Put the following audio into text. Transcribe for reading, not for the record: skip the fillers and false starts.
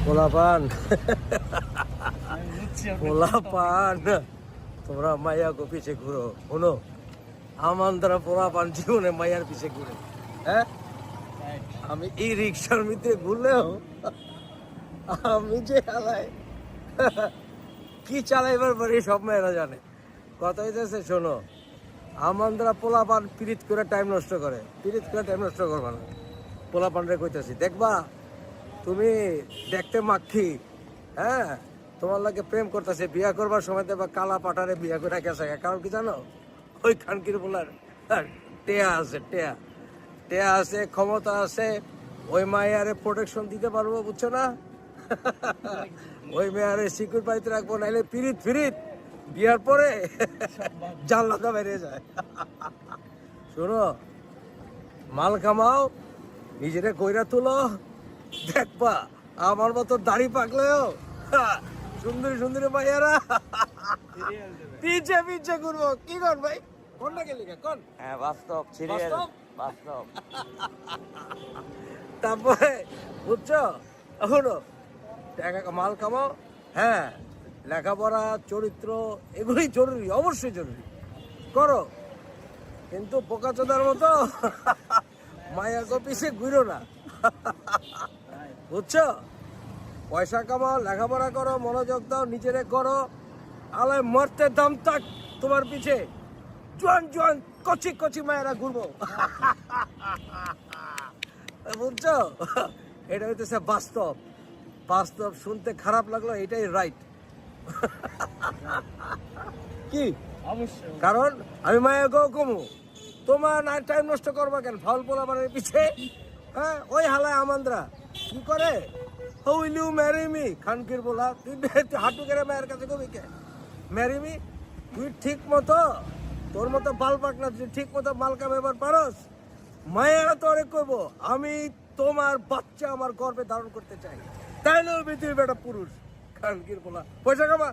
পোলাপান পোলাপান তোমরা মাইয়া গো পিছে ঘুরো, শোনো আমার দ্বারা পোলাপান জীবনে মাইয়ার পিছে ঘুরে। হ্যাঁ, আমি এই রিক্সার মধ্যে ঘুরলেও আমি যে চালাই কি চালাইবার পারি সব মেয়েরা জানে। কথা হইতেছে, শোনো আমার দ্বারা পোলাপান পিরিত করে টাইম নষ্ট করে, পিরিত করে টাইম নষ্ট করবা না। পোলাপান রে কইতেছি, দেখবা তুমি দেখতে মাখি, হ্যাঁ তোমার লাগে প্রেম করতেছে, বিয়া করবার সময় দেখবা কালা পাটারে বিয়া করে গেছে। কারণ কি জানো, ওই খানকির বলার টেয়া আছে, টেয়া টেয়া আছে, ক্ষমতা আছে, ওই মায়ারে প্রোটেকশন দিতে পারবো, বুঝছো না? ওই মেয়ারে সিকিউর পাইতে রাখবো, নাইলে পিরিত ফিরিত বিয়ার পরে জানলাটা বেরিয়ে যায়। শোনো, মাল কামাও, নিজেরে কইরা তুলো, দেখবা আমার মতো দাড়ি পাকলেও সুন্দরী সুন্দরী ভাইয়ারা পিছে পিছে ঘুরবো। কি কর ভাই, কোনটা গেলি কোন? হ্যাঁ বাস্তব, সিরিয়াল বাস্তব। তারপরে বুঝছো, শোনো টাকা মাল কামাও, হ্যাঁ লেখাপড়া চরিত্র এগুলি জরুরি, অবশ্যই জরুরি করো, কিন্তু বোকাচোদার মতো মায়া গো পিছে ঘুরো না। বুঝছো, পয়সা কামাও, লেখাপড়া করো, মনোযোগ দাও, নিজেরে করো, আলাই মরতে দাম থাক তোমার পিছে জোয়ান জোয়ান কচি কচি মায়েরা ঘুরবো। বুঝছো, এটা হইতেছে বাস্তব। বাস্তব শুনতে খারাপ লাগলো, এটাই রাইট। কি অবশ্যই, কারণ আমি মায়া গো কমু, তোমার না টাইম নষ্ট করবা কেন ফাউল পোলাপানের পিছে? হ্যাঁ, ওই হালায় আমান্দ্রা কি করে, উইল ইউ ম্যারি মি, খানকির বলা তুই হাঁটু করে মায়ের কাছে কবি কে ম্যারি মি? তুই ঠিক মতো তোর মতো বাল পাক না, তুই ঠিক মতো মালকা ব্যবহার পারস, মায়েরা তো অনেক কইব আমি তোমার বাচ্চা আমার গর্ভে ধারণ করতে চাই, তাইলে তুই বেটা পুরুষ। খানকির বলা পয়সা কামা।